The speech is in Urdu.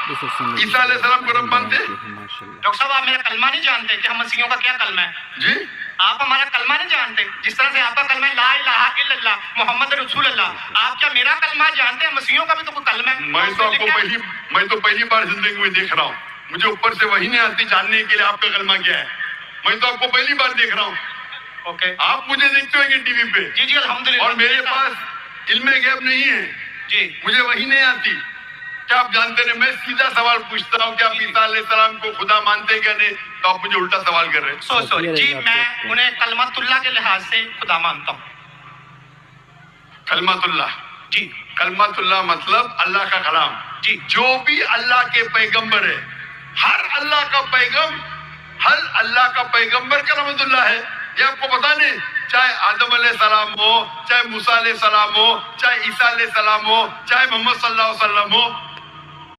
عیسیٰ علیہ السلام کو رب مانتے ہیں؟ ڈاکٹر صاحب آپ میرا کلمہ نہیں جانتے کہ ہم مسیحیوں کا کیا کلمہ ہے؟ جی آپ ہمارا کلمہ نہیں جانتے؟ جس طرح سے آپ کا کلمہ ہے لا الہ الا اللہ محمد رسول اللہ، آپ کیا میرا کلمہ جانتے ہیں؟ مسیحیوں کا بھی تو کوئی کلمہ ہے۔ میں تو پہلی بار زندگی میں دیکھ رہا ہوں، مجھے اوپر سے وہی نہیں آتی جاننے کے لیے آپ کا کلمہ کیا ہے۔ میں تو آپ کو پہلی بار دیکھ رہا ہوں۔ اوکے، آپ مجھے دیکھتے ہوئے ٹی وی پہ، جی جی الحمدللہ، اور میرے پاس علم غیب نہیں ہے، جی مجھے وہی نہیں آتی۔ کیا آپ جانتے ہیں؟ میں سیدھا سوال پوچھتا ہوں کہ آپ عیسیٰ علیہ السلام کو خدا مانتے کیا نہیں، تو آپ مجھے الٹا سوال کر رہے ہیں۔ سوری جی، میں انہیں کلمت اللہ کے لحاظ سے خدا مانتا ہوں۔ کلمت اللہ، جی کلمت اللہ مطلب اللہ کا کلام۔ جی جو بھی اللہ کے پیغمبر ہے، ہر اللہ کا پیغمبر کلمت اللہ ہے۔ یہ آپ کو پتا نہیں، چاہے آدم علیہ السلام ہو، چاہے موسیٰ علیہ السلام ہو، چاہے عیسیٰ علیہ السلام ہو، چاہے محمد صلی اللہ علیہ وسلم ہو،